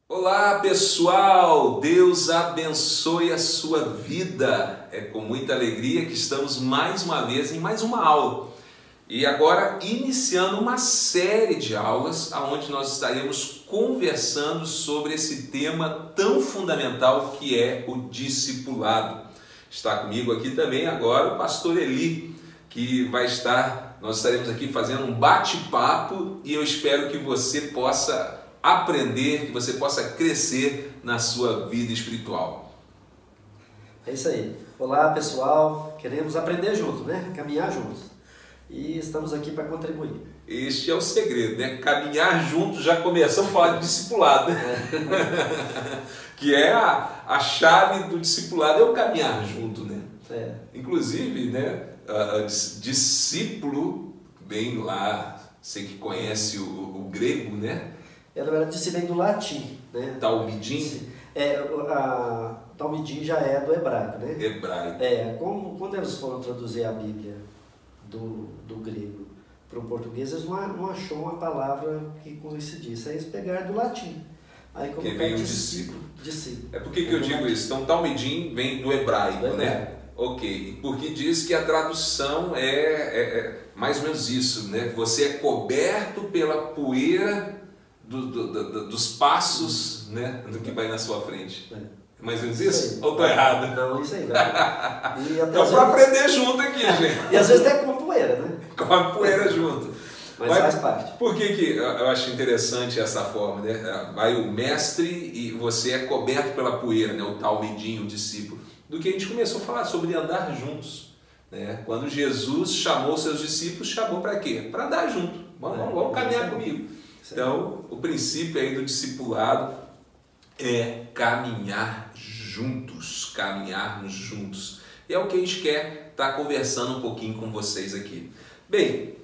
Olá pessoal, Deus abençoe a sua vida. É com muita alegria que estamos mais uma vez em mais uma aula. E agora iniciando uma série de aulas onde nós estaremos conversando sobre esse tema tão fundamental que é o discipulado. Está comigo aqui também agora o pastor Eli, que nós estaremos aqui fazendo um bate-papo e eu espero que você possa aprender, que você possa crescer na sua vida espiritual. É isso aí. Olá pessoal, queremos aprender junto, né? Caminhar juntos. E estamos aqui para contribuir. Este é o segredo, né? Caminhar juntos, já começamos a falar de discipulado, que é a chave do discipulado, é o caminhar junto, né? Inclusive, né? Discípulo, bem lá, você que conhece o grego, né? Na verdade, isso vem do latim, né? Talmidim? Talmidim já é do hebraico, né? Hebraico. Quando eles foram traduzir a Bíblia do grego para o português, eles não achou uma palavra que coincidisse. Aí eles pegaram do latim. Aí que vem o discípulo. Discípulo. Por que eu digo isso? Então, Talmidim vem do hebraico, né? Ok, porque diz que a tradução é mais ou menos isso, né? Você é coberto pela poeira dos passos, né, do que vai na sua frente. É mais ou menos isso? Ou estou errado? Não, isso aí. Então, para aprender junto aqui, gente. E às vezes até com poeira, né? Com a poeira junto. Mas faz parte. Por que eu acho interessante essa forma, né? Vai o mestre e você é coberto pela poeira, né? O talmidim, o discípulo. Do que a gente começou a falar sobre andar juntos, né? Quando Jesus chamou seus discípulos, chamou para quê? Para andar junto. Vamos caminhar comigo. Então, o princípio aí do discipulado é caminharmos juntos. E é o que a gente quer estar conversando um pouquinho com vocês aqui. Bem,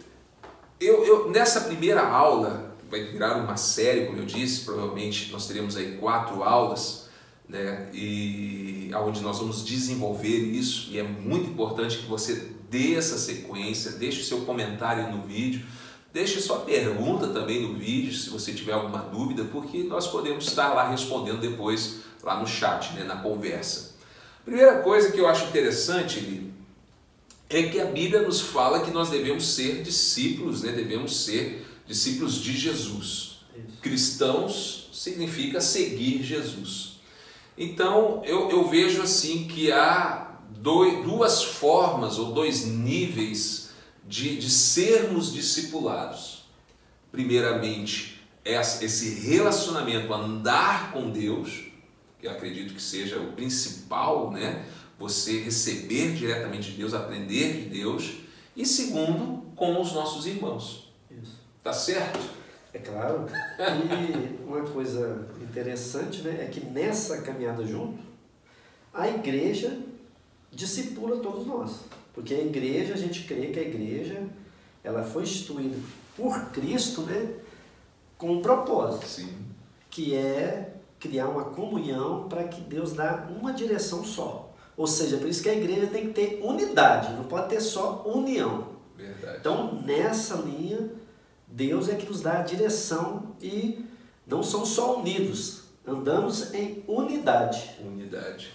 eu nessa primeira aula, vai virar uma série, como eu disse, provavelmente nós teremos aí 4 aulas, né? E onde nós vamos desenvolver isso, e é muito importante que você dê essa sequência, deixe o seu comentário no vídeo, deixe sua pergunta também no vídeo, se você tiver alguma dúvida, porque nós podemos estar lá respondendo depois, lá no chat, né, na conversa. Primeira coisa que eu acho interessante, Eli, é que a Bíblia nos fala que nós devemos ser discípulos, né, devemos ser discípulos de Jesus. Isso. Cristãos significa seguir Jesus. Então, eu vejo assim que há duas formas ou 2 níveis de sermos discipulados. Primeiramente, esse relacionamento, andar com Deus, que eu acredito que seja o principal, né? Você receber diretamente de Deus, aprender de Deus. E segundo, com os nossos irmãos. Isso. Tá certo? É claro. E uma coisa interessante, né, é que nessa caminhada junto, a igreja discipula todos nós. Porque a igreja, a gente crê que a igreja, ela foi instituída por Cristo, né, com um propósito. Sim. Que é criar uma comunhão para que Deus dá uma direção só. Ou seja, por isso que a igreja tem que ter unidade, não pode ter só união. Verdade. Então, nessa linha, Deus é que nos dá a direção e não somos só unidos, andamos em unidade. Unidade.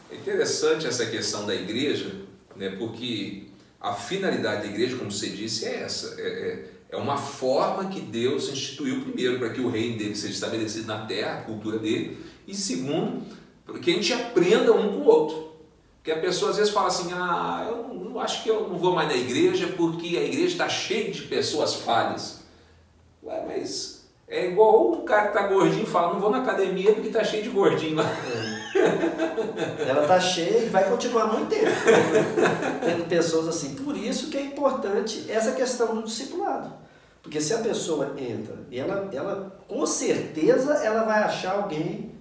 É interessante essa questão da igreja, né, porque a finalidade da igreja, como você disse, é essa. É uma forma que Deus instituiu primeiro para que o reino dele seja estabelecido na terra, a cultura dele, e segundo, para que a gente aprenda um com o outro. Porque a pessoa às vezes fala assim, eu não acho que eu não vou mais na igreja porque a igreja está cheia de pessoas falhas. Ué, mas é igual um cara que está gordinho e fala, não vou na academia porque está cheio de gordinho lá. Ela está cheia e vai continuar muito tempo, tendo pessoas assim. Por isso que é importante essa questão do discipulado. Porque se a pessoa entra e ela com certeza ela vai achar alguém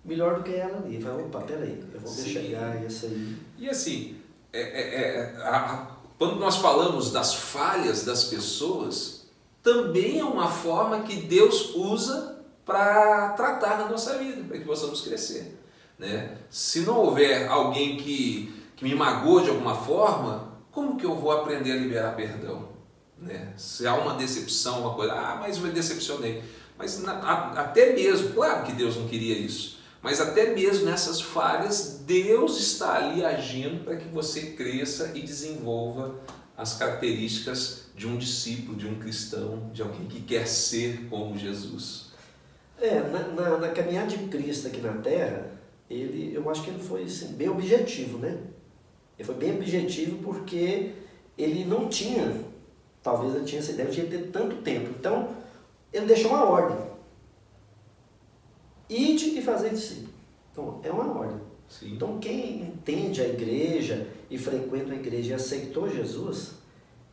melhor do que ela ali. Vai, opa, peraí, eu vou chegar esse aí. E assim, quando nós falamos das falhas das pessoas, também é uma forma que Deus usa para tratar na nossa vida, para que possamos crescer. Né? Se não houver alguém que me magoa de alguma forma, como que eu vou aprender a liberar perdão? Né? Se há uma decepção, uma coisa, mas eu me decepcionei. Mas até mesmo, claro que Deus não queria isso, mas até mesmo nessas falhas, Deus está ali agindo para que você cresça e desenvolva as características de um discípulo, de um cristão, de alguém que quer ser como Jesus. Na caminhada de Cristo aqui na Terra, eu acho que ele foi assim, bem objetivo, né? Ele foi bem objetivo porque ele não tinha, talvez ele tinha essa ideia, não tinha ter tanto tempo. Então, ele deixou uma ordem. Ide e fazer discípulo. Então, é uma ordem. Sim. Então, quem entende a igreja e frequenta a igreja e aceitou Jesus,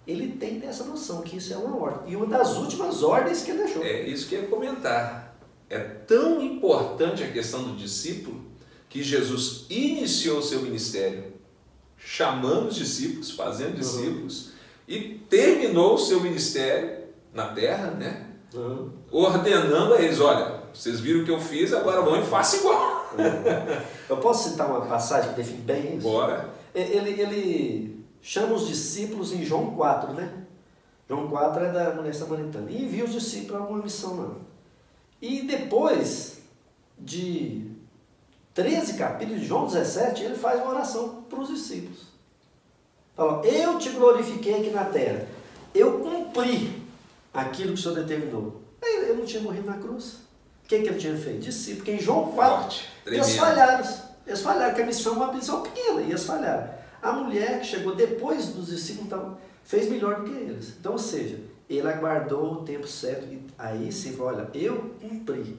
ele tem essa noção que isso é uma ordem. E uma das últimas ordens que ele deixou. É isso que eu ia comentar. É tão importante a questão do discípulo que Jesus iniciou o seu ministério chamando os discípulos, fazendo discípulos, e terminou o seu ministério na terra, né? Ordenando a eles, olha, vocês viram o que eu fiz, agora vão e façam igual. Eu posso citar uma passagem que define bem isso? Bora. Ele chama os discípulos em João 4, né? João 4 é da mulher samaritana. E envia os discípulos a uma missão lá. E depois de 13 capítulos de João 17, ele faz uma oração para os discípulos. Fala, eu te glorifiquei aqui na terra. Eu cumpri aquilo que o Senhor determinou. Ele não tinha morrido na cruz. O que ele tinha feito? Discípulo. Porque em João 4, eles falharam. Eles falharam, que a missão é uma missão pequena, e eles falharam. A mulher que chegou depois dos discípulos então, fez melhor do que eles. Então, ou seja, ele aguardou o tempo certo e aí sim falou, olha, eu cumpri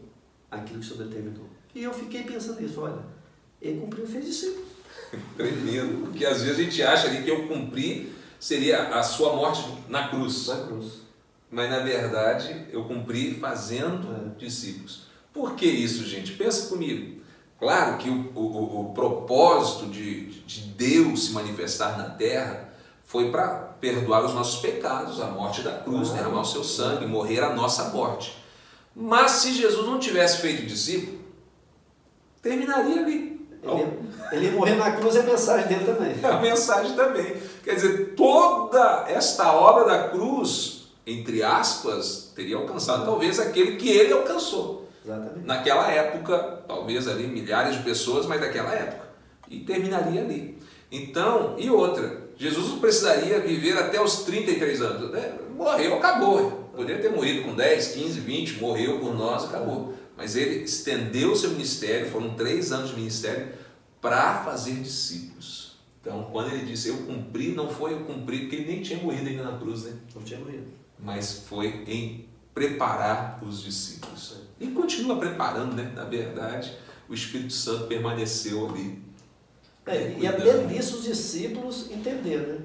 aquilo que o Senhor determinou. E eu fiquei pensando nisso, olha, ele cumpriu e fez discípulo. Tremendo, porque às vezes a gente acha ali que eu cumpri seria a sua morte na cruz. Na cruz. Mas na verdade eu cumpri fazendo discípulos. Por que isso, gente? Pensa comigo. Claro que o propósito de Deus se manifestar na terra foi para perdoar os nossos pecados, a morte da cruz, derramar o seu sangue, morrer a nossa morte. Mas se Jesus não tivesse feito discípulo, terminaria ali. Ele ia morrer na cruz, é a mensagem dele também. A mensagem também. Quer dizer, toda esta obra da cruz, entre aspas, teria alcançado talvez aquele que ele alcançou. Exatamente. Naquela época, talvez ali milhares de pessoas, mas naquela época. E terminaria ali. Então, e outra, Jesus não precisaria viver até os 33 anos. Né? Morreu, acabou. Poderia ter morrido com 10, 15, 20, morreu por nós, acabou. Mas ele estendeu o seu ministério, foram 3 anos de ministério, para fazer discípulos. Então, quando ele disse, eu cumpri, não foi eu cumpri, porque ele nem tinha morrido ainda na cruz, né? Não tinha morrido. Mas foi em preparar os discípulos. E continua preparando, né? Na verdade, o Espírito Santo permaneceu ali. E até nisso os discípulos entenderam, né?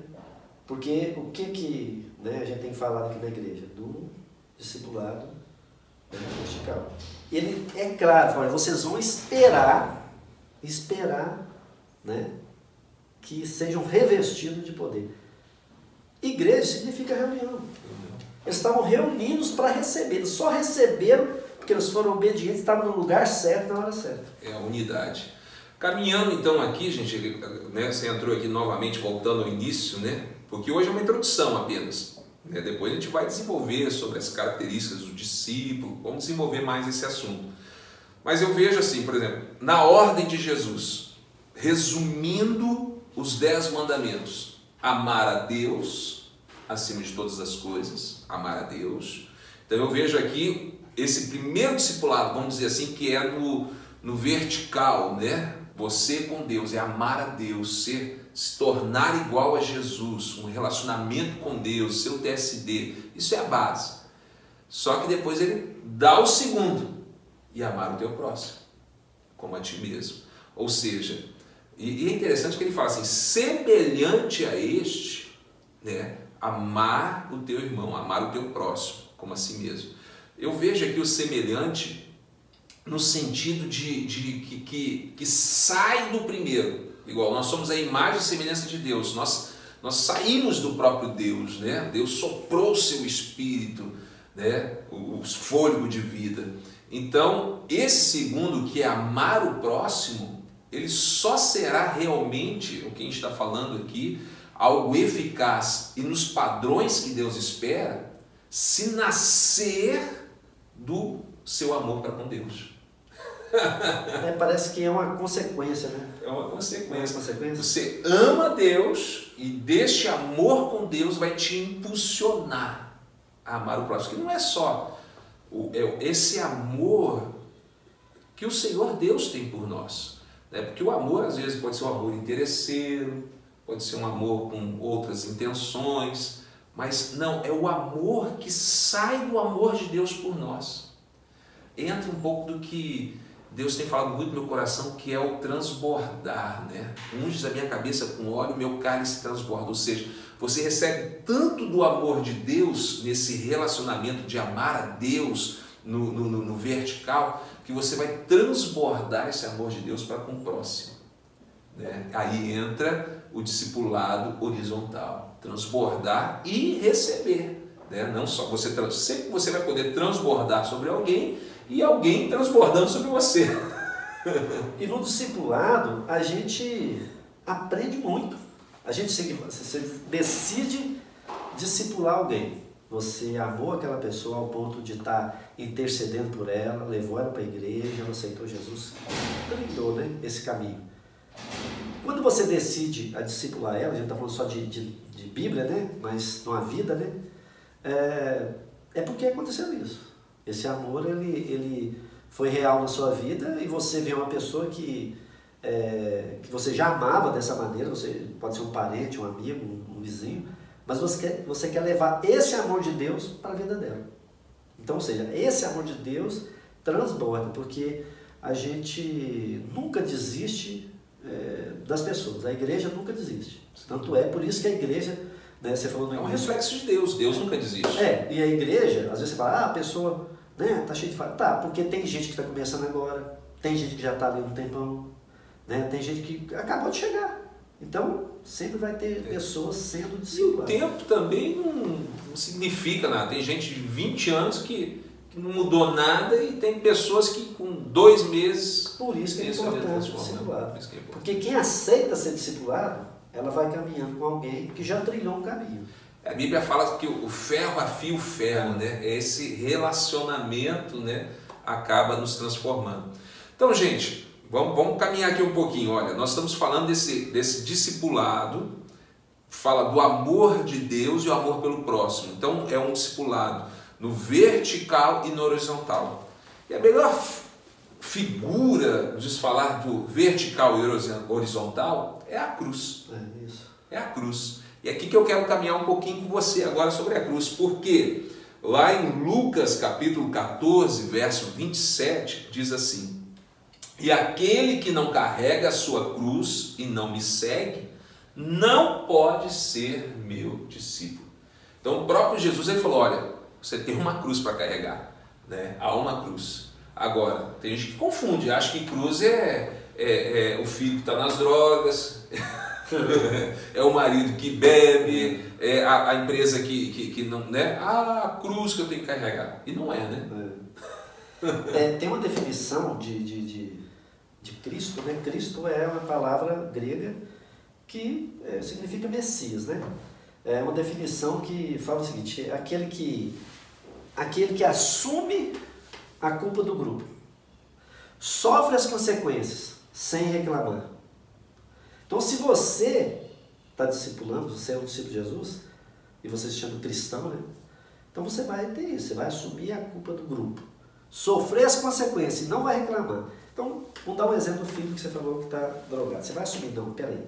Porque o que né, a gente tem falado aqui na igreja? Do discipulado vertical. Ele é claro, olha, vocês vão esperar, né, que sejam revestidos de poder. Igreja significa reunião. Eles estavam reunidos para receber, eles só receberam porque eles foram obedientes, estavam no lugar certo, na hora certa. É a unidade. Caminhando então aqui, gente, né, você entrou aqui novamente, voltando ao início, né, porque hoje é uma introdução apenas. Né, depois a gente vai desenvolver sobre as características do discípulo, vamos desenvolver mais esse assunto. Mas eu vejo assim, por exemplo, na ordem de Jesus, resumindo os 10 mandamentos, amar a Deus acima de todas as coisas, amar a Deus. Então eu vejo aqui esse primeiro discipulado, vamos dizer assim, que é no vertical, né? Você com Deus, é amar a Deus, se tornar igual a Jesus, um relacionamento com Deus, seu TSD, isso é a base. Só que depois ele dá o segundo, e amar o teu próximo, como a ti mesmo. Ou seja, e é interessante que ele fala assim, semelhante a este, né, amar o teu irmão, amar o teu próximo, como a si mesmo. Eu vejo aqui o semelhante no sentido que sai do primeiro. Igual, nós somos a imagem e semelhança de Deus, nós saímos do próprio Deus, né? Deus soprou o seu espírito, né? O fôlego de vida. Então, esse segundo, que é amar o próximo, ele só será realmente, o que a gente está falando aqui, algo eficaz e nos padrões que Deus espera, se nascer do seu amor para com Deus. Parece que é uma consequência, né? É uma consequência. É uma consequência. Você ama Deus e deste amor com Deus vai te impulsionar a amar o próximo. Que não é só esse amor que o Senhor Deus tem por nós. Né? Porque o amor, às vezes, pode ser um amor interesseiro, pode ser um amor com outras intenções, mas não, é o amor que sai do amor de Deus por nós. Entra um pouco do que Deus tem falado muito no meu coração, que é o transbordar, né? Unges a minha cabeça com óleo, meu cálice transborda. Ou seja, você recebe tanto do amor de Deus nesse relacionamento de amar a Deus no vertical, que você vai transbordar esse amor de Deus para com o próximo. Né? Aí entra o discipulado horizontal, transbordar e receber. Né? Não só sempre você vai poder transbordar sobre alguém e alguém transbordando sobre você. E no discipulado a gente aprende muito. Você decide discipular alguém. Você amou aquela pessoa ao ponto de estar intercedendo por ela, levou ela para a igreja, ela aceitou Jesus, trilhou, né, esse caminho. Quando você decide a discipular ela, a gente está falando só de Bíblia, né, mas numa vida, né, é porque aconteceu isso. Esse amor, ele foi real na sua vida e você vê uma pessoa que você já amava dessa maneira, você pode ser um parente, um amigo, um vizinho, mas você quer levar esse amor de Deus para a vida dela. Então, ou seja, esse amor de Deus transborda, porque a gente nunca desiste das pessoas, a igreja nunca desiste. Tanto é por isso que a igreja, né, você falou no início, é um reflexo de Deus, Deus nunca desiste. E a igreja, às vezes você fala, a pessoa, né, tá cheia de falha. Tá, porque tem gente que está começando agora, tem gente que já está ali um tempão, né, tem gente que acabou de chegar. Então, sempre vai ter pessoas sendo discipuladas. E o tempo também não significa nada. Tem gente de 20 anos que não mudou nada e tem pessoas que com 2 meses... Por isso que é importante discipulado. Porque quem aceita ser discipulado, ela vai caminhando com alguém que já trilhou um caminho. A Bíblia fala que o ferro afia o ferro, né? Esse relacionamento, né, acaba nos transformando. Então, gente, vamos caminhar aqui um pouquinho. Olha, nós estamos falando desse discipulado, fala do amor de Deus e o amor pelo próximo. Então, é um discipulado no vertical e no horizontal. E a melhor figura de falar do vertical e horizontal é a cruz. É a cruz. E é aqui que eu quero caminhar um pouquinho com você agora sobre a cruz. Porque lá em Lucas capítulo 14, verso 27, diz assim: e aquele que não carrega a sua cruz e não me segue, não pode ser meu discípulo. Então o próprio Jesus ele falou, olha, você tem uma cruz para carregar, né? Há uma cruz. Agora, tem gente que confunde, acha que cruz é o filho que está nas drogas, é o marido que bebe, é a empresa que não, né? A cruz que eu tenho que carregar. E não é, né? Tem uma definição de Cristo, né? Cristo é uma palavra grega que significa Messias, né? É uma definição que fala o seguinte: aquele que assume a culpa do grupo, sofre as consequências sem reclamar. Então, se você está discipulando, você é um discípulo de Jesus, e você se chama cristão, né? Então você vai ter isso, você vai assumir a culpa do grupo, sofrer as consequências e não vai reclamar. Então, vamos dar um exemplo do filho que você falou que está drogado. Você vai assumir, não, peraí,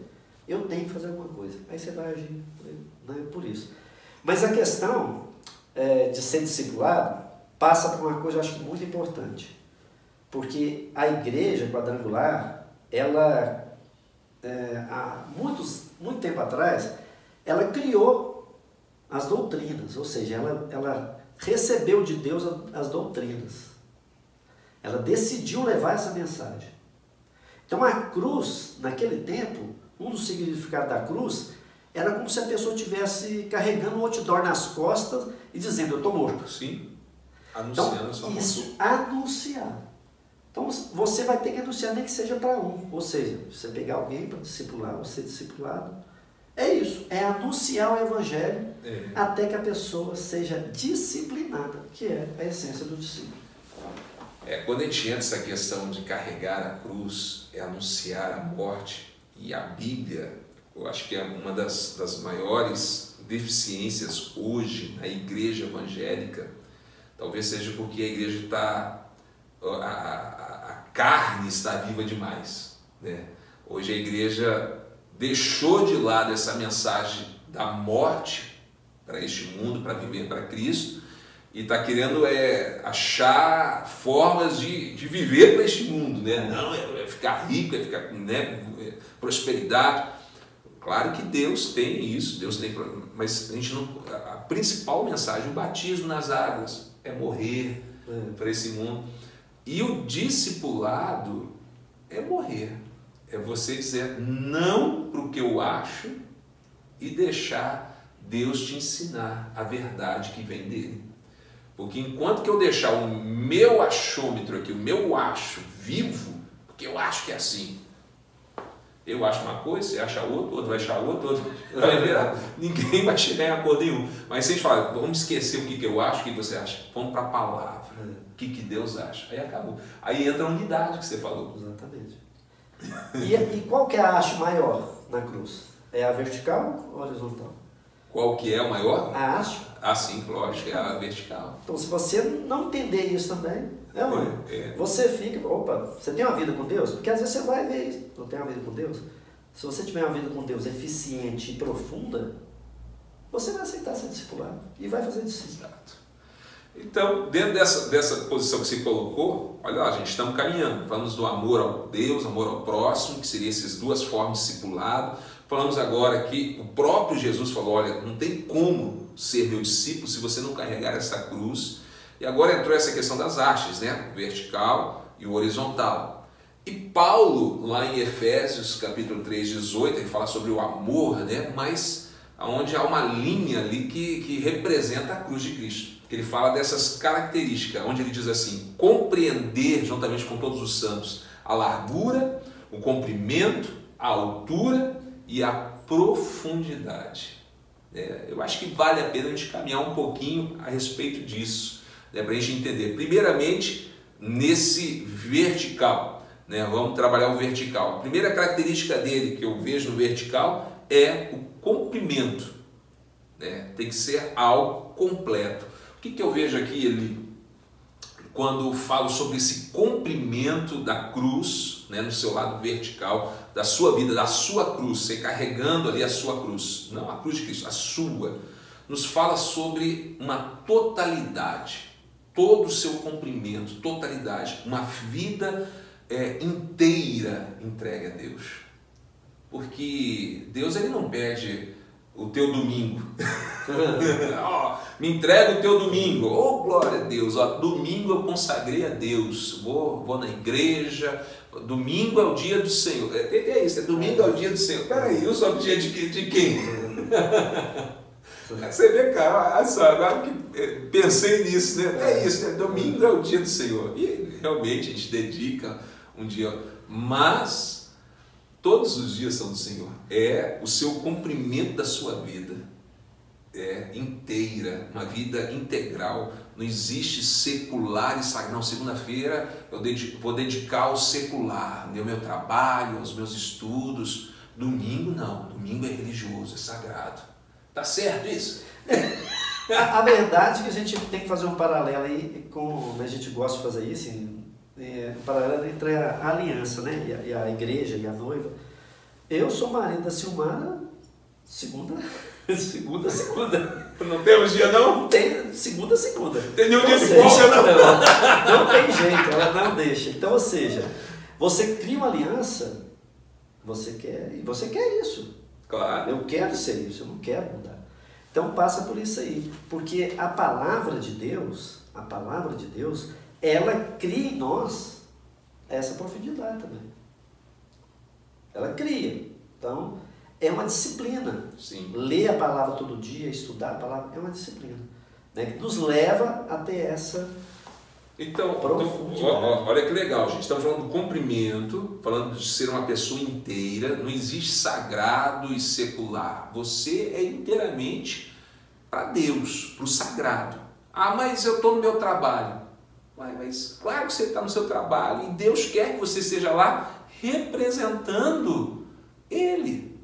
eu tenho que fazer alguma coisa. Aí você vai agir, né, por isso. Mas a questão de ser discipulado passa por uma coisa, eu acho que muito importante. Porque a igreja quadrangular, ela, há muito tempo atrás, ela criou as doutrinas, ou seja, ela recebeu de Deus as doutrinas. Ela decidiu levar essa mensagem. Então a cruz, naquele tempo, um dos significados da cruz era como se a pessoa estivesse carregando um outdoor nas costas e dizendo, eu estou morto. Sim, anunciando então, sua isso, anunciar. Então você vai ter que anunciar, nem que seja para um. Ou seja, você pegar alguém para discipular, ou ser discipulado, é isso, é anunciar o evangelho até que a pessoa seja disciplinada, que é a essência do discípulo. Quando a gente entra nessa questão de carregar a cruz, anunciar a morte, e a Bíblia, eu acho que é uma das maiores deficiências hoje na igreja evangélica, talvez seja porque a igreja está, a carne está viva demais, né? Hoje a igreja deixou de lado essa mensagem da morte para este mundo, para viver para Cristo, e está querendo achar formas de viver para este mundo, né? Não, é ficar rico, é ficar, né, prosperidade. Claro que Deus tem isso, Deus tem, mas a gente não, a principal mensagem, o batismo nas águas, é morrer para esse mundo. E o discipulado é morrer, é você dizer não para o que eu acho e deixar Deus te ensinar a verdade que vem dele. Porque enquanto que eu deixar o meu achômetro aqui, o meu acho vivo, porque eu acho que é assim, eu acho uma coisa, você acha outra, outro vai achar outra, outro vai virar. Ninguém vai chegar em acordo nenhum. Mas se a gente fala, vamos esquecer o que eu acho, o que você acha? Vamos para a palavra. O que Deus acha? Aí acabou. Aí entra a unidade que você falou. Exatamente. E qual que é a haste maior na cruz? É a vertical ou a horizontal? Qual que é o maior? A haste. Ah, sim, lógico, é a vertical. Então, se você não entender isso também, você fica, você tem uma vida com Deus? Porque às vezes você vai ver isso, não tem uma vida com Deus. Se você tiver uma vida com Deus eficiente e profunda, você vai aceitar ser discipulado e vai fazer discípulo. Exato. Então, dentro dessa posição que você colocou, olha lá, gente, estamos caminhando. Falamos do amor ao Deus, amor ao próximo, que seriam essas duas formas de discipulado. Falamos agora que o próprio Jesus falou, olha, não tem como ser meu discípulo se você não carregar essa cruz. E agora entrou essa questão das hastes, né? O vertical e o horizontal. E Paulo, lá em Efésios, capítulo 3, 18, ele fala sobre o amor, né? Mas onde há uma linha ali que representa a cruz de Cristo. Ele fala dessas características, onde ele diz assim, compreender, juntamente com todos os santos, a largura, o comprimento, a altura e a profundidade. Eu acho que vale a pena a gente caminhar um pouquinho a respeito disso, para a gente entender. Primeiramente, nesse vertical, vamos trabalhar o vertical. A primeira característica dele que eu vejo no vertical é o comprimento. Tem que ser algo completo. O que eu vejo aqui, Eli, quando falo sobre esse comprimento da cruz, no seu lado vertical, da sua vida, da sua cruz, você carregando ali a sua cruz, não a cruz de Cristo, a sua, nos fala sobre uma totalidade, todo o seu comprimento, totalidade, uma vida inteira entregue a Deus. Porque Deus ele não pede o teu domingo. Me entrega o teu domingo. Oh, glória a Deus. Domingo eu consagrei a Deus. Vou na igreja. Domingo é o dia do Senhor. É isso, domingo é o dia do Senhor. Peraí, eu sou o dia de quem? Você vê, cara, olha só, agora que pensei nisso, né? É isso, domingo é o dia do Senhor. E realmente a gente dedica um dia, mas todos os dias são do Senhor. É o seu cumprimento da sua vida inteira, uma vida integral. Não existe secular e sagrado. Não, segunda-feira eu vou dedicar ao secular, ao meu trabalho, aos meus estudos. Domingo não, domingo é religioso, é sagrado. Tá certo isso? A verdade é que a gente tem que fazer um paralelo aí com, a gente gosta de fazer isso, um paralelo entre a aliança, né? E a igreja e a noiva. Eu sou marido da Silmara segunda. Não temos dia não? Tem segunda. Tem nenhum dia de folga não? Não tem jeito, ela não deixa. Então, ou seja, você cria uma aliança, você quer isso. Claro. Eu quero ser isso, eu não quero mudar. Então passa por isso aí, porque a palavra de Deus, ela cria em nós essa profundidade também. Ela cria. Então, é uma disciplina. Sim. Ler a palavra todo dia, estudar a palavra, é uma disciplina, que nos leva a ter essa profundidade. Olha que legal, gente. Estamos falando do comprimento, falando de ser uma pessoa inteira. Não existe sagrado e secular. Você é inteiramente para Deus, para o sagrado. Ah, mas eu estou no meu trabalho. Mas claro que você está no seu trabalho e Deus quer que você esteja lá representando Ele,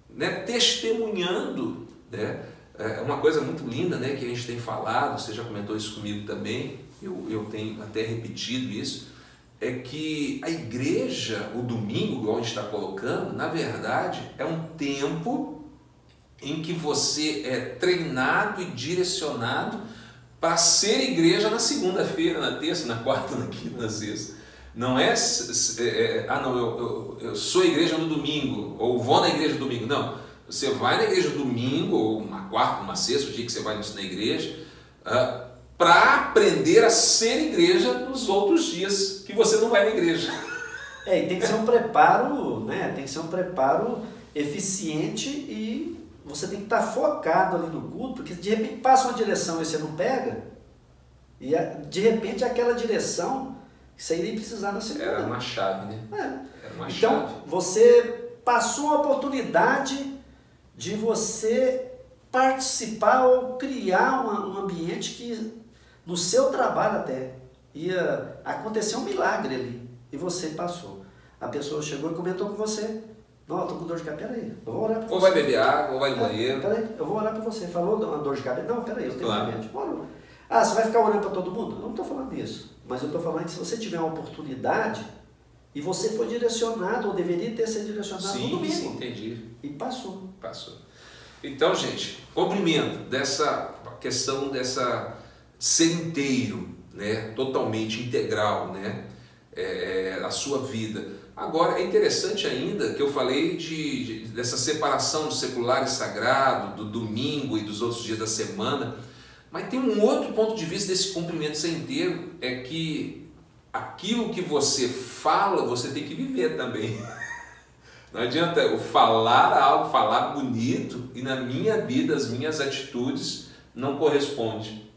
né? Testemunhando, né? É uma coisa muito linda, né, que a gente tem falado, você já comentou isso comigo também, eu tenho até repetido isso, é que a igreja, o domingo, igual a gente está colocando, na verdade é um tempo em que você é treinado e direcionado para ser igreja na segunda-feira, na terça, na quarta, na quinta, na sexta. Não é, eu sou igreja no domingo, ou vou na igreja no domingo. Não, você vai na igreja no domingo, ou uma quarta, uma sexta, o dia que você vai na igreja, para aprender a ser igreja nos outros dias que você não vai na igreja. E tem que ser um preparo, né? Tem que ser um preparo eficiente e você tem que estar focado ali no culto, porque de repente passa uma direção e você não pega, e de repente aquela direção você iria precisar na segunda. Era uma chave, né? Era uma chave. Você passou a oportunidade de você participar ou criar um ambiente que no seu trabalho até ia acontecer um milagre ali, e você passou. A pessoa chegou e comentou com você: não, eu estou com dor de cabeça, peraí, eu vou orar por você. Ou vai beber água, ou vai no banheiro. Peraí, eu vou orar por você. Falou uma dor de cabeça? Não, peraí, eu tenho remédio. Você vai ficar orando para todo mundo? Eu não estou falando isso. Mas eu estou falando que se você tiver uma oportunidade e você foi direcionado, ou deveria ter sido direcionado no domingo. Sim, entendi. E passou. Então, gente, cumprimento dessa questão dessa ser inteiro, né? Totalmente integral, né? A sua vida. Agora, é interessante ainda que eu falei dessa separação do secular e sagrado, do domingo e dos outros dias da semana, mas tem um outro ponto de vista desse cumprimento ser inteiro, é que aquilo que você fala, você tem que viver também. Não adianta eu falar algo, falar bonito, e na minha vida, as minhas atitudes não correspondem.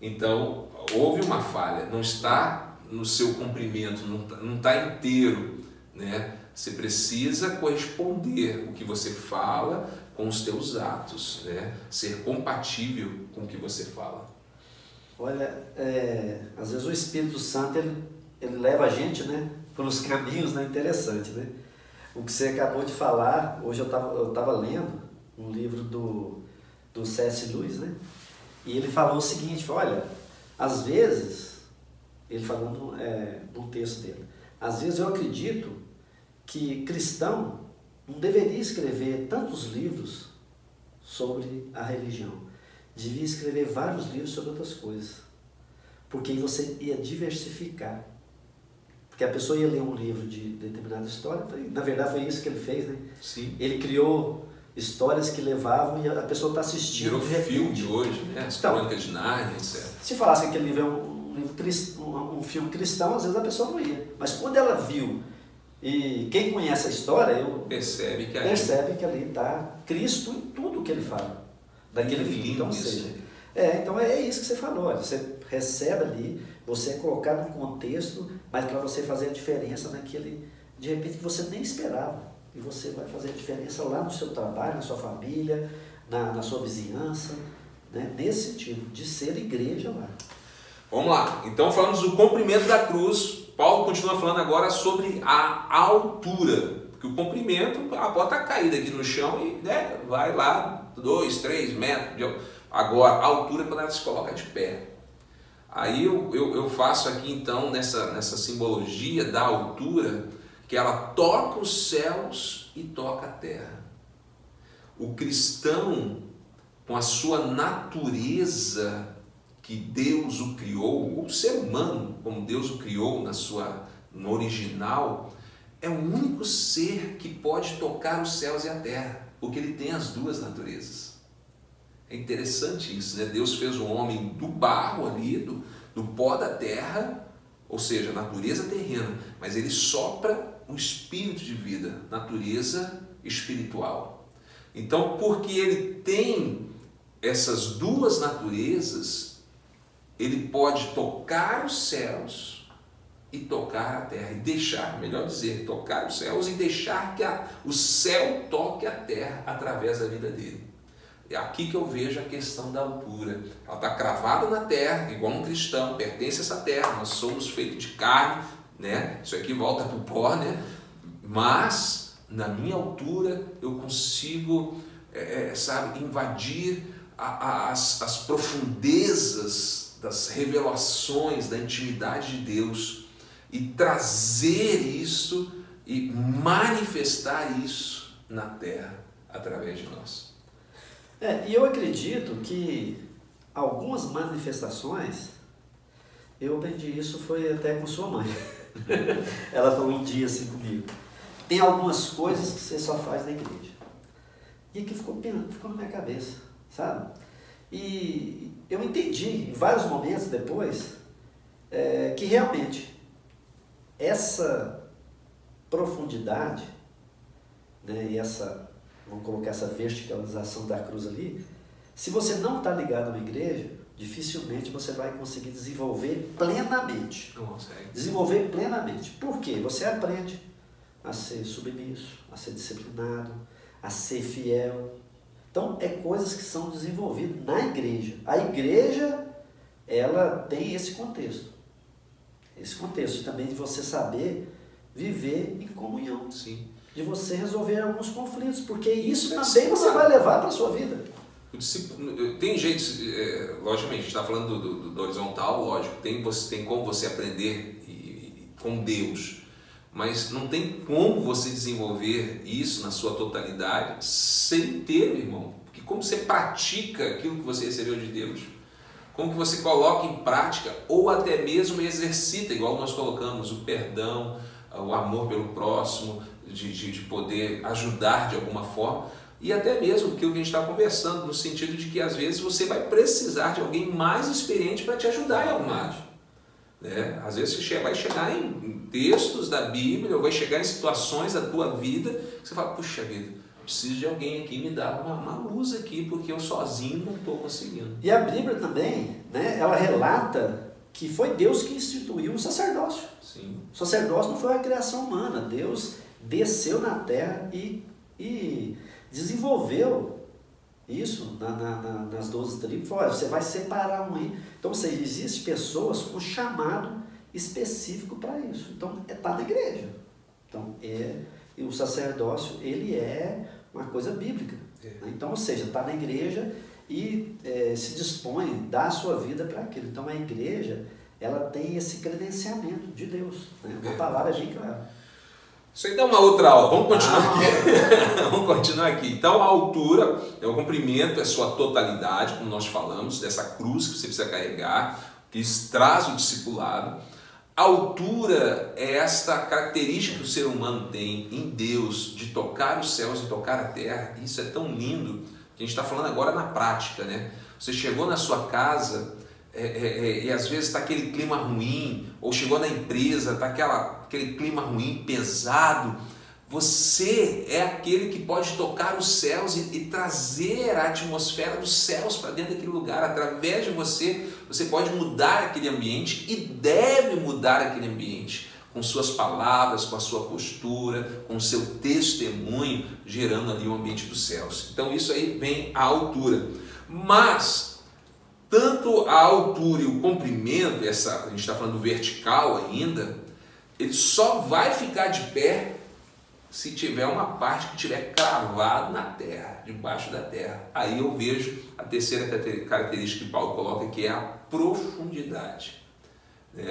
Então, houve uma falha, não está no seu cumprimento, não está inteiro, né? Você precisa corresponder o que você fala com os teus atos, né? Ser compatível com o que você fala. Olha, às vezes o Espírito Santo ele leva a gente, né, pelos caminhos, né, interessante, né? O que você acabou de falar, hoje eu tava lendo um livro do C.S. Lewis, né? E ele falou o seguinte: olha, às vezes, ele falando no texto dele, às vezes eu acredito que cristão não deveria escrever tantos livros sobre a religião. Devia escrever vários livros sobre outras coisas, porque aí você ia diversificar. Porque a pessoa ia ler um livro de determinada história, na verdade foi isso que ele fez, né? Sim. Ele criou histórias que levavam e a pessoa está assistindo. Virou filme hoje, né? As Crônicas de Nárnia, etc. Se falasse que aquele livro é um filme cristão, às vezes a pessoa não ia. Mas quando ela viu, e quem conhece a história, percebe que ali está Cristo em tudo que ele fala. Daquele filme. Então, então é isso que você falou. Olha, você recebe ali, você é colocado num contexto, mas para você fazer a diferença naquele, de repente, que você nem esperava. E você vai fazer a diferença lá no seu trabalho, na sua família, na sua vizinhança, né? Nesse sentido, de ser igreja lá. Vamos lá, então falamos do comprimento da cruz. Paulo continua falando agora sobre a altura, porque o comprimento, a bola está caída aqui no chão e, né, vai lá 2, 3 metros. Agora, a altura é quando ela se coloca de pé. Aí eu faço aqui então, nessa simbologia da altura, que ela toca os céus e toca a terra. O cristão, com a sua natureza que Deus o criou, o ser humano, como Deus o criou no original, é o único ser que pode tocar os céus e a terra, porque ele tem as duas naturezas. É interessante isso, né? Deus fez o homem do barro ali, do pó da terra, ou seja, natureza terrena, mas ele sopra um espírito de vida, natureza espiritual. Então, porque ele tem essas duas naturezas, ele pode tocar os céus e tocar a terra, e deixar, melhor dizer, tocar os céus e deixar que o céu toque a terra através da vida dele. É aqui que eu vejo a questão da altura. Ela está cravada na terra, igual um cristão, pertence a essa terra, nós somos feitos de carne, né? Isso aqui volta para o pó, né? Mas na minha altura eu consigo, sabe, invadir as profundezas das revelações, da intimidade de Deus e trazer isso e manifestar isso na terra através de nós. E eu acredito que algumas manifestações, eu aprendi isso foi até com sua mãe. Ela falou um dia assim comigo, tem algumas coisas que você só faz na igreja. E aqui ficou na minha cabeça, sabe? E eu entendi em vários momentos depois que realmente essa profundidade, né, e essa, vamos colocar essa verticalização da cruz ali, se você não está ligado a uma igreja, dificilmente você vai conseguir desenvolver plenamente. Não consegue. Desenvolver plenamente. Por quê? Você aprende a ser submisso, a ser disciplinado, a ser fiel. Então, coisas que são desenvolvidas na igreja. A igreja, ela tem esse contexto. Esse contexto também de você saber viver em comunhão. Sim. De você resolver alguns conflitos, porque isso também você vai levar para a sua vida. Tem jeito, logicamente, a gente está falando do horizontal, lógico, tem como você aprender com Deus, mas não tem como você desenvolver isso na sua totalidade sem ter, irmão, porque como você pratica aquilo que você recebeu de Deus, como que você coloca em prática ou até mesmo exercita, igual nós colocamos, o perdão, o amor pelo próximo, de poder ajudar de alguma forma. E até mesmo aquilo que a gente está conversando, no sentido de que às vezes você vai precisar de alguém mais experiente para te ajudar em alguma área. Né? Às vezes você vai chegar em textos da Bíblia, ou vai chegar em situações da tua vida, que você fala, puxa vida, preciso de alguém aqui me dar uma luz aqui, porque eu sozinho não estou conseguindo. E a Bíblia também, né, ela relata que foi Deus que instituiu o sacerdócio. Sim. O sacerdócio não foi a criação humana, Deus desceu na terra e desenvolveu isso nas 12 tribos. Falou, você vai separar um aí. Então, ou seja, existem pessoas com chamado específico para isso. Então, está na igreja. Então, e o sacerdócio, ele é uma coisa bíblica. Né? Então, ou seja, está na igreja e se dispõe, dá a sua vida para aquilo. Então, a igreja, ela tem esse credenciamento de Deus. Né? Uma palavra bem clara. Isso aí dá uma outra aula, vamos continuar aqui. Vamos continuar aqui. Então, a altura, o comprimento é sua totalidade, como nós falamos, dessa cruz que você precisa carregar, que traz o discipulado. A altura é esta característica que o ser humano tem em Deus, de tocar os céus e tocar a terra. Isso é tão lindo, que a gente está falando agora na prática, né? Você chegou na sua casa e às vezes está aquele clima ruim, ou chegou na empresa, está aquele clima ruim, pesado. Você é aquele que pode tocar os céus e trazer a atmosfera dos céus para dentro daquele lugar. Através de você, você pode mudar aquele ambiente e deve mudar aquele ambiente com suas palavras, com a sua postura, com o seu testemunho, gerando ali o ambiente dos céus. Então isso aí vem à altura. Mas tanto a altura e o comprimento, a gente está falando do vertical ainda, ele só vai ficar de pé se tiver uma parte que estiver cravado na terra, debaixo da terra. Aí eu vejo a terceira característica que Paulo coloca, que é a profundidade.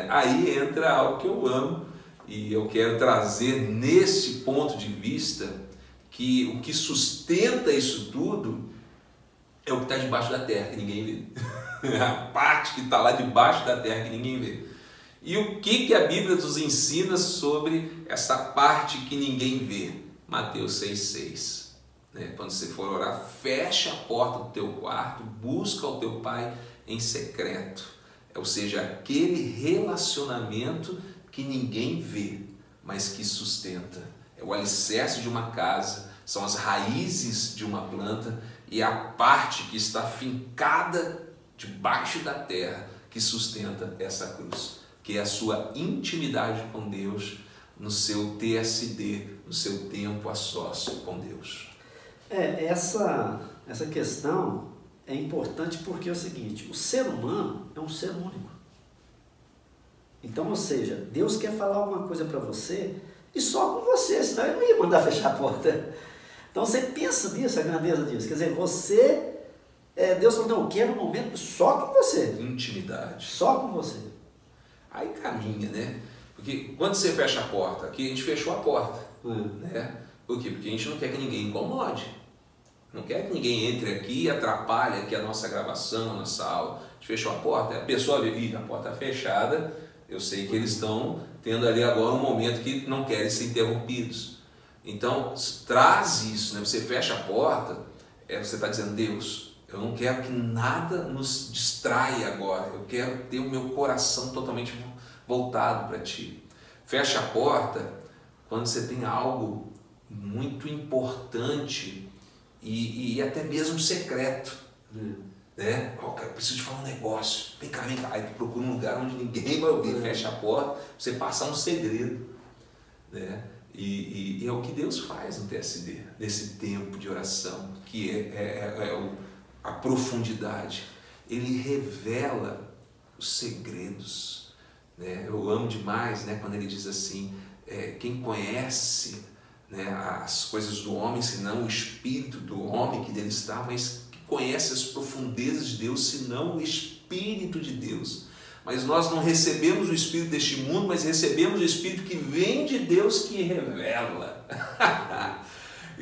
Aí entra algo que eu amo e eu quero trazer nesse ponto de vista que o que sustenta isso tudo é o que está debaixo da terra, que ninguém vê. A parte que está lá debaixo da terra, que ninguém vê. E o que a Bíblia nos ensina sobre essa parte que ninguém vê? Mateus 6,6. Quando você for orar, fecha a porta do teu quarto, busca o teu pai em secreto. Ou seja, aquele relacionamento que ninguém vê, mas que sustenta. É o alicerce de uma casa, são as raízes de uma planta e a parte que está fincada debaixo da terra que sustenta essa cruz, que é a sua intimidade com Deus, no seu TSD, no seu tempo a sós com Deus. Essa Essa questão é importante porque é o seguinte, o ser humano é um ser único. Então, ou seja, Deus quer falar alguma coisa para você e só com você, senão ele não ia mandar fechar a porta. Então você pensa nisso, a grandeza disso. Quer dizer, Deus falou, não, eu quero um momento só com você. Intimidade. Só com você. Aí caminha, né? Porque quando você fecha a porta, aqui a gente fechou a porta. Né? Por quê? Porque a gente não quer que ninguém incomode. Não quer que ninguém entre aqui e atrapalhe aqui a nossa gravação, a nossa aula. A gente fechou a porta, a pessoa vê, a porta está fechada, eu sei que eles estão tendo ali agora um momento que não querem ser interrompidos. Então, traz isso, né? Você fecha a porta, você está dizendo, Deus, eu não quero que nada nos distraia agora, eu quero ter o meu coração totalmente voltado para Ti. Fecha a porta quando você tem algo muito importante e até mesmo secreto, né? Oh, cara, eu preciso te falar um negócio, vem cá, aí tu procura um lugar onde ninguém vai ouvir, fecha a porta, pra você passar um segredo, né? E é o que Deus faz no TSD, nesse tempo de oração, que a profundidade. Ele revela os segredos, né? Eu amo demais, né, quando ele diz assim, quem conhece, né, as coisas do homem, senão o espírito do homem que dele está, mas que conhece as profundezas de Deus, senão o Espírito de Deus. Mas nós não recebemos o Espírito deste mundo, mas recebemos o Espírito que vem de Deus, que revela.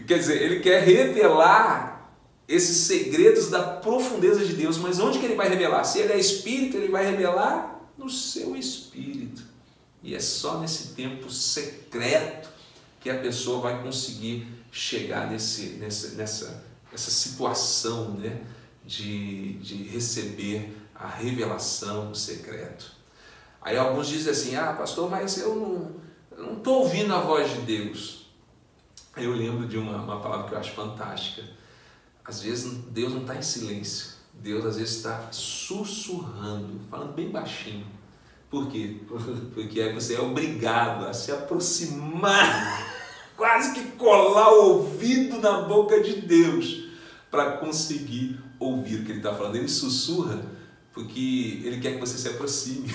Quer dizer, ele quer revelar esses segredos da profundeza de Deus, mas onde que ele vai revelar? Se ele é Espírito, ele vai revelar no seu Espírito. E é só nesse tempo secreto que a pessoa vai conseguir chegar nessa situação, né, de receber a revelação do secreto. Aí alguns dizem assim, pastor, mas eu não estou ouvindo a voz de Deus. Aí eu lembro de uma palavra que eu acho fantástica. Às vezes Deus não está em silêncio, Deus às vezes está sussurrando, falando bem baixinho. Por quê? Porque aí você é obrigado a se aproximar, quase que colar o ouvido na boca de Deus para conseguir ouvir o que Ele está falando. Ele sussurra porque Ele quer que você se aproxime.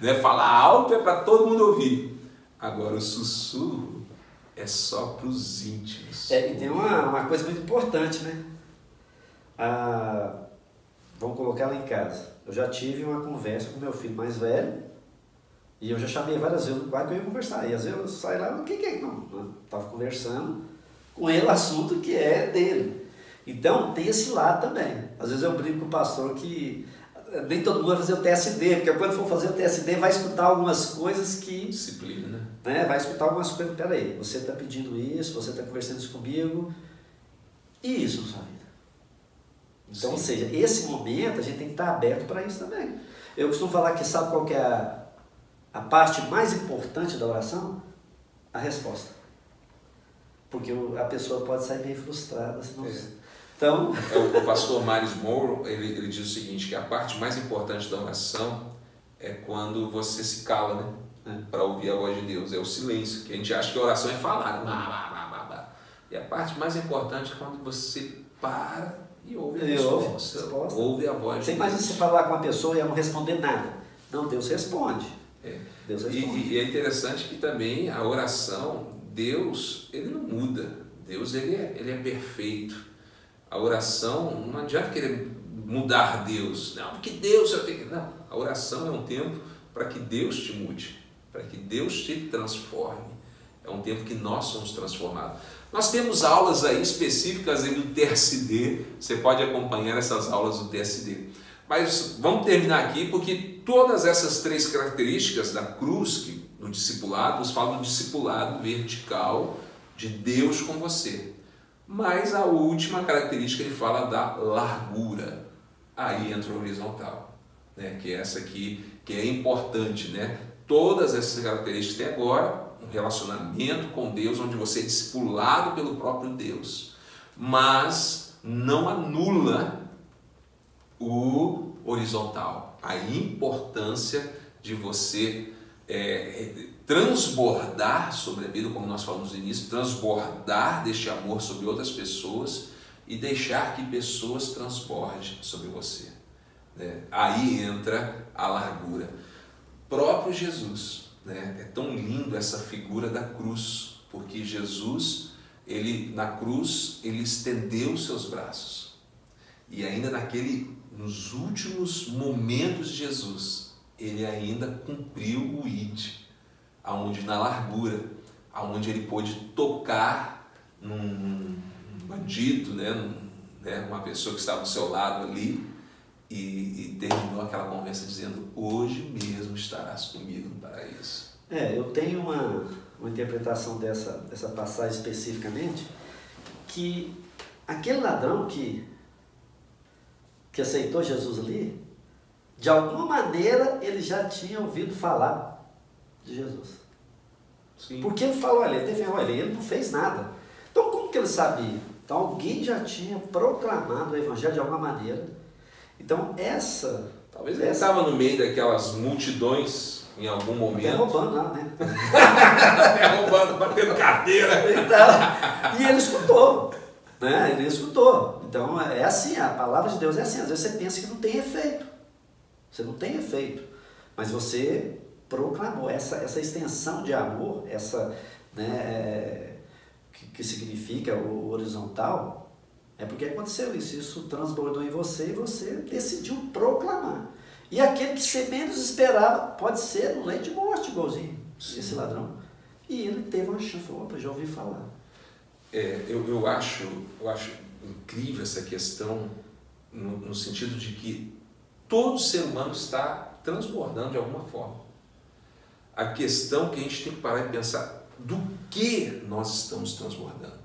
Né? Falar alto é para todo mundo ouvir. Agora o sussurro é só para os íntimos. E tem uma coisa muito importante, né? Vamos colocar lá em casa. Eu já tive uma conversa com meu filho mais velho e eu já chamei várias vezes no quarto que eu ia conversar. E às vezes eu saio lá, o que é? Não, eu estava conversando com ele o assunto que é dele. Então tem esse lado também. Às vezes eu brinco com o pastor que nem todo mundo vai fazer o TSD, porque quando for fazer o TSD vai escutar algumas coisas que... Disciplina, né? Vai escutar algumas coisas, peraí, você está pedindo isso, você está conversando isso comigo, e isso na sua vida. Então, ou seja, esse momento a gente tem que estar aberto para isso também. Eu costumo falar que sabe qual que é a parte mais importante da oração? A resposta. Porque a pessoa pode sair meio frustrada. Senão... Então... O pastor Miles Monroe, ele diz o seguinte, que a parte mais importante da oração é quando você se cala, né? Para ouvir a voz de Deus. É o silêncio, que a gente acha que a oração é falar. E a parte mais importante é quando você para e ouve a resposta. Ouve a voz de Deus. Você imagina você falar com uma pessoa e ela não responder nada. Não, Deus responde. Deus responde. E é interessante que também a oração, Deus, ele não muda. Deus, ele é perfeito. A oração, não adianta querer mudar Deus. Não, porque Deus eu tenho que... Não, a oração é um tempo para que Deus te mude, para que Deus te transforme. É um tempo que nós somos transformados. Nós temos aulas aí específicas aí do TSD, você pode acompanhar essas aulas do TSD. Mas vamos terminar aqui, porque todas essas três características da cruz, que no discipulado, nos falam do discipulado vertical de Deus com você. Mas a última característica ele fala da largura, aí entra o horizontal, né? Que é essa aqui, que é importante, né? Todas essas características tem agora um relacionamento com Deus, onde você é discipulado pelo próprio Deus, mas não anula o horizontal, a importância de você transbordar sobre a vida, como nós falamos no início, transbordar deste amor sobre outras pessoas e deixar que pessoas transbordem sobre você. Né? Aí entra a largura. Próprio Jesus, né? É tão lindo essa figura da cruz, porque Jesus, na cruz, ele estendeu os seus braços. E ainda nos últimos momentos de Jesus, ele ainda cumpriu o id, aonde na largura, aonde ele pôde tocar num bandido, né? Uma pessoa que estava do seu lado ali, e terminou aquela conversa dizendo: hoje mesmo estarás comigo no paraíso. Eu tenho uma interpretação dessa passagem especificamente, que aquele ladrão que aceitou Jesus ali, de alguma maneira ele já tinha ouvido falar de Jesus. Sim. Porque ele falou ali, ele não fez nada. Então como que ele sabia? Então alguém já tinha proclamado o evangelho de alguma maneira. Então talvez ele estava no meio daquelas multidões em algum momento. Derrubando lá, né? Derrubando, batendo cadeira. Então, e ele escutou, né? Ele escutou. Então é assim, a palavra de Deus é assim. Às vezes você pensa que não tem efeito. Você não tem efeito. Mas você proclamou essa extensão de amor, né, que significa o horizontal. É porque aconteceu isso transbordou em você e você decidiu proclamar. E aquele que você menos esperava, pode ser no leito de morte, igualzinho esse ladrão. E ele teve uma chance, opa, já ouvi falar. Eu acho incrível essa questão, no sentido de que todo ser humano está transbordando de alguma forma. A questão que a gente tem que parar e pensar, do que nós estamos transbordando?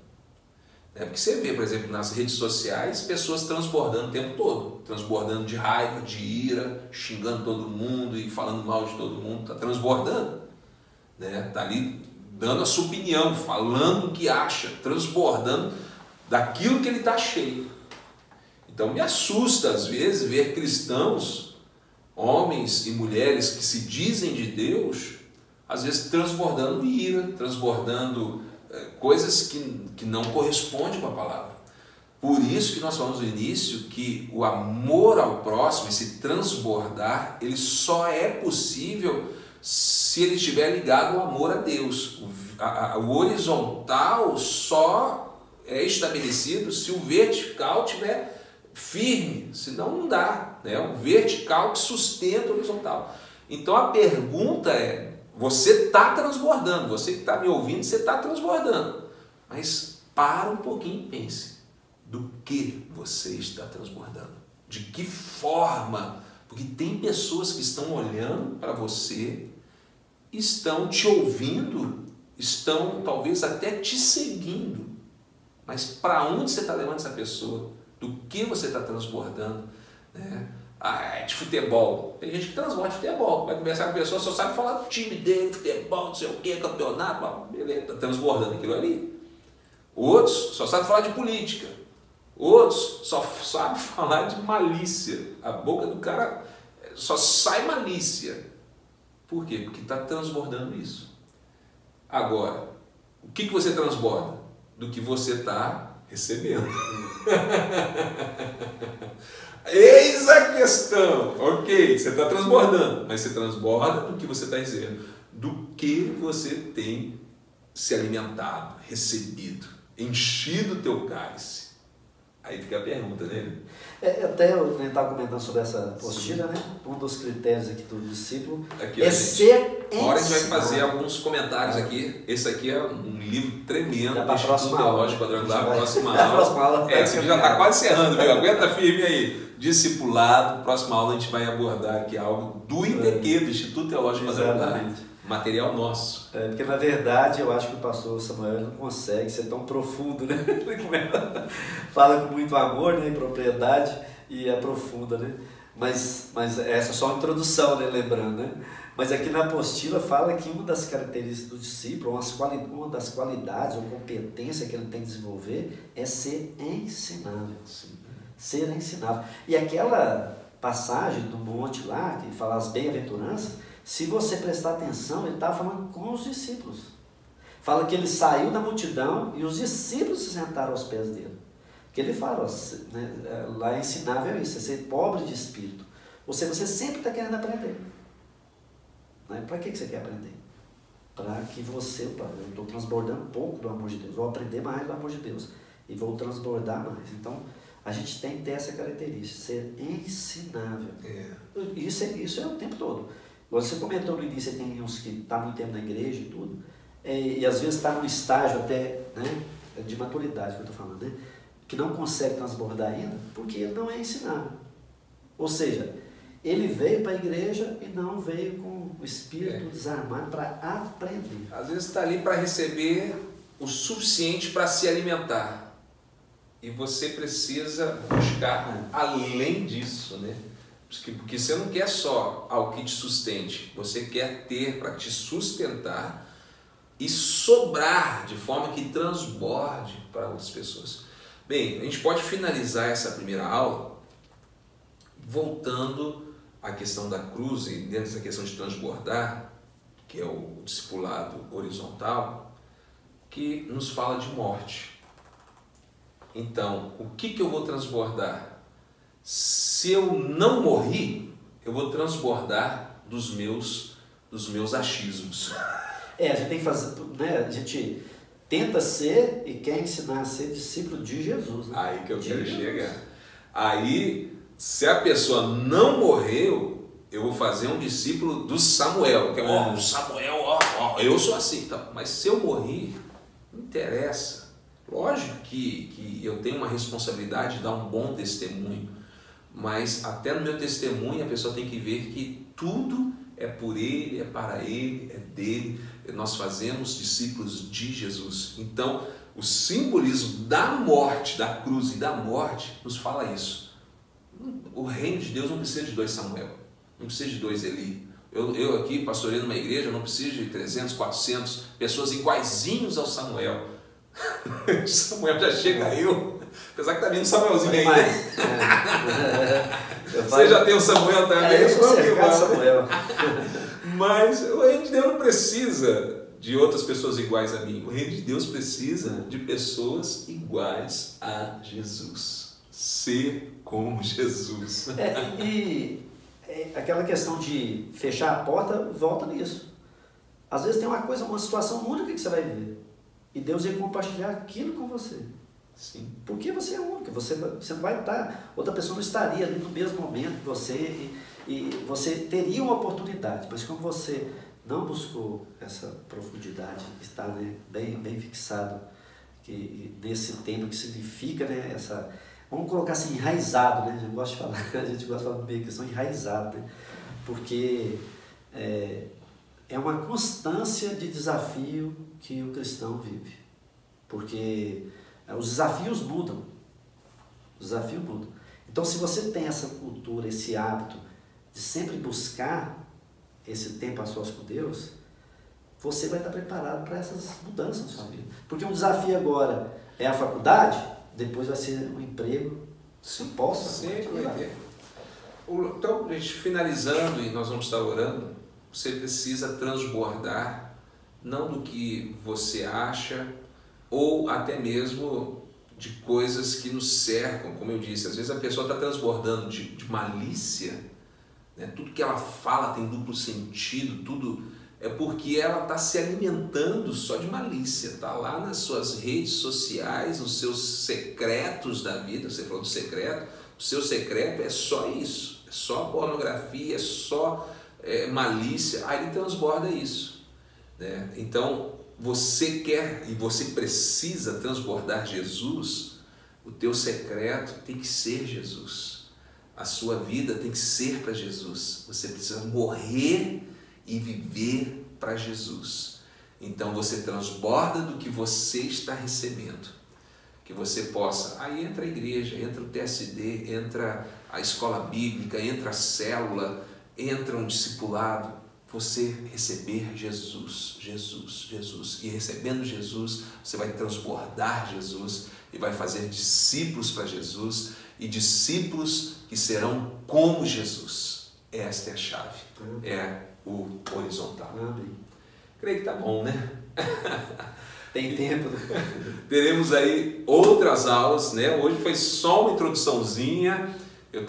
Porque você vê, por exemplo, nas redes sociais, pessoas transbordando o tempo todo, transbordando de raiva, de ira, xingando todo mundo e falando mal de todo mundo, está transbordando, né? Está ali dando a sua opinião, falando o que acha, transbordando daquilo que ele está cheio. Então me assusta às vezes ver cristãos, homens e mulheres que se dizem de Deus, às vezes transbordando ira, transbordando coisas que não correspondem com a palavra. Por isso que nós falamos no início que o amor ao próximo, esse transbordar, ele só é possível se ele estiver ligado ao amor a Deus. O horizontal só é estabelecido se o vertical estiver firme, senão não dá, né? O vertical que sustenta o horizontal. Então a pergunta é: você está transbordando, você que está me ouvindo, você está transbordando. Mas para um pouquinho e pense, do que você está transbordando? De que forma? Porque tem pessoas que estão olhando para você, estão te ouvindo, estão talvez até te seguindo. Mas para onde você está levando essa pessoa? Do que você está transbordando? Né? É de futebol. Tem gente que transborda de futebol. Vai conversar com a pessoa, só sabe falar do time dele, futebol, não sei o que, campeonato. Beleza, está transbordando aquilo ali. Outros só sabem falar de política. Outros só sabem falar de malícia. A boca do cara só sai malícia. Por quê? Porque está transbordando isso. Agora, o que você transborda? Do que você está recebendo. Eis a questão. Ok, você está transbordando, mas você transborda do que você está recebendo. Do que você tem se alimentado, recebido, enchido o teu cálice. Aí fica a pergunta, né? Até eu estava comentando sobre essa apostila, né? Um dos critérios aqui do discípulo aqui, é ser ensinado. Agora a gente vai fazer alguns comentários aqui. Esse aqui é um livro tremendo do Instituto Teológico Quadrangular, próxima aula. Esse aqui já está quase encerrando, viu? Aguenta firme aí. Discipulado, próxima aula a gente vai abordar aqui algo do ITQ, do Instituto Teológico Quadrangular. Material nosso. Porque na verdade eu acho que o pastor Samuel não consegue ser tão profundo, né? Fala com muito amor, né, e propriedade e aprofunda, né? Mas essa é só uma introdução, né, lembrando, né? Mas aqui na apostila fala que uma das características do discípulo, uma das qualidades ou competência que ele tem que desenvolver é ser ensinável. Ser ensinável. E aquela passagem do monte lá, que fala as bem-aventuranças, se você prestar atenção, ele estava falando com os discípulos. Fala que ele saiu da multidão e os discípulos se sentaram aos pés dele. Porque ele fala, né, lá é ensinável isso, é ser pobre de espírito. Ou seja, você sempre está querendo aprender. Né? Para que você quer aprender? Para que você, eu estou transbordando um pouco do amor de Deus, vou aprender mais do amor de Deus e vou transbordar mais. Então, a gente tem que ter essa característica, ser ensinável. Isso é o tempo todo. Você comentou no início, tem uns que estão há muito tempo na igreja e tudo, e às vezes está num estágio até, né, de maturidade que eu estou falando, né, que não consegue transbordar ainda, porque ele não é ensinável. Ou seja, ele veio para a igreja e não veio com o espírito desarmado para aprender. Às vezes está ali para receber o suficiente para se alimentar. E você precisa buscar além disso, né? Porque você não quer só algo que te sustente, você quer ter para te sustentar e sobrar de forma que transborde para outras pessoas. Bem, a gente pode finalizar essa primeira aula voltando à questão da cruz e dentro dessa questão de transbordar, que é o discipulado horizontal, que nos fala de morte. Então, o que eu vou transbordar? Se eu não morri, eu vou transbordar dos meus achismos. A gente tem que fazer, né? A gente tenta ser e quer ensinar a ser discípulo de Jesus. Né? Aí que eu quero chegar. Aí, se a pessoa não morreu, eu vou fazer um discípulo do Samuel, que é Samuel, eu sou assim, tá? Mas se eu morri, não interessa. Lógico que eu tenho uma responsabilidade de dar um bom testemunho, mas até no meu testemunho a pessoa tem que ver que tudo é por Ele, é para Ele, é dele. Nós fazemos discípulos de Jesus. Então, o simbolismo da morte, da cruz e da morte nos fala isso. O reino de Deus não precisa de 2 Samuel, não precisa de 2 Eli. Eu aqui pastoreio numa igreja, não preciso de 300, 400 pessoas iguaizinhos ao Samuel. Samuel já chega eu, apesar que tá vindo Samuelzinho aí. Você já tem o Samuel também? Eu sou cercado de Samuel. Mas o reino de Deus não precisa de outras pessoas iguais a mim. O reino de Deus precisa de pessoas iguais a Jesus. Ser como Jesus. Aquela questão de fechar a porta, volta nisso. Às vezes tem uma situação única que você vai viver. E Deus ia compartilhar aquilo com você. Sim. Porque você é único, você não vai estar, outra pessoa não estaria ali no mesmo momento que você, e você teria uma oportunidade, mas como você não buscou essa profundidade, está, né, bem fixado nesse tema que significa, né, vamos colocar assim, enraizado, né, a gente gosta de falar bem questão enraizado, né, porque é uma constância de desafio que o cristão vive, porque os desafios mudam, Então, se você tem essa cultura, esse hábito de sempre buscar esse tempo a sós com Deus, você vai estar preparado para essas mudanças na sua vida. Porque um desafio agora é a faculdade, depois vai ser um emprego. Se possa, sempre vai ter. Então, a gente finalizando e nós vamos estar orando, você precisa transbordar não do que você acha ou até mesmo de coisas que nos cercam, como eu disse. Às vezes a pessoa está transbordando de malícia, né? Tudo que ela fala tem duplo sentido, tudo é porque ela está se alimentando só de malícia, está lá nas suas redes sociais, nos seus secretos da vida. Você falou do secreto, o seu secreto é só isso, é só pornografia, é só malícia, aí ele transborda isso, né? Então, você quer e você precisa transbordar Jesus, o teu secreto tem que ser Jesus, a sua vida tem que ser para Jesus, você precisa morrer e viver para Jesus. Então você transborda do que você está recebendo, que você possa, aí entra a igreja, entra o TSD, entra a escola bíblica, entra a célula, entra um discipulado, você receber Jesus, e recebendo Jesus, você vai transbordar Jesus e vai fazer discípulos para Jesus e discípulos que serão como Jesus. Esta é a chave, é o horizontal. Amém. Creio que tá bom, né? Tem tempo. Teremos aí outras aulas, né? Hoje foi só uma introduçãozinha.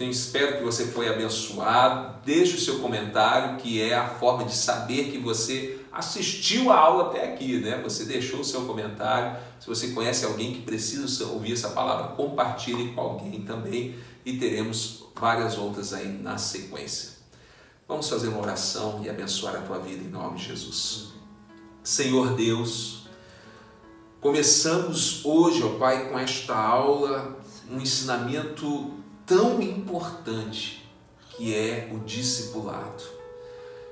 Espero que você foi abençoado. Deixe o seu comentário, que é a forma de saber que você assistiu a aula até aqui, né? Você deixou o seu comentário. Se você conhece alguém que precisa ouvir essa palavra, compartilhe com alguém também e teremos várias outras aí na sequência. Vamos fazer uma oração e abençoar a tua vida em nome de Jesus. Senhor Deus, começamos hoje, ó Pai, com esta aula, um ensinamento tão importante que é o discipulado.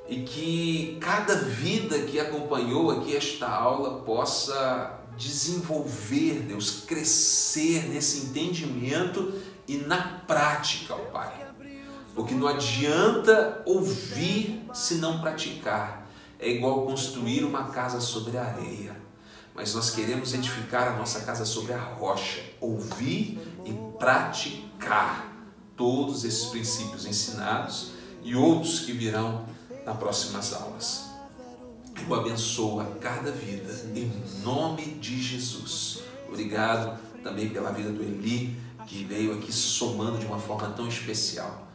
E que cada vida que acompanhou aqui esta aula possa desenvolver, Deus, crescer nesse entendimento e na prática, ó Pai. Porque não adianta ouvir se não praticar. É igual construir uma casa sobre a areia. Mas nós queremos edificar a nossa casa sobre a rocha. Ouvir e praticar todos esses princípios ensinados e outros que virão nas próximas aulas. Eu abençoo a cada vida, em nome de Jesus. Obrigado também pela vida do Eli, que veio aqui somando de uma forma tão especial.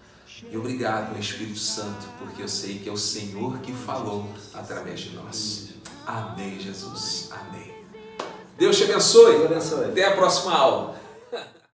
E obrigado, Espírito Santo, porque eu sei que é o Senhor que falou através de nós. Amém, Jesus. Amém. Deus te abençoe. Deus abençoe. Até a próxima aula.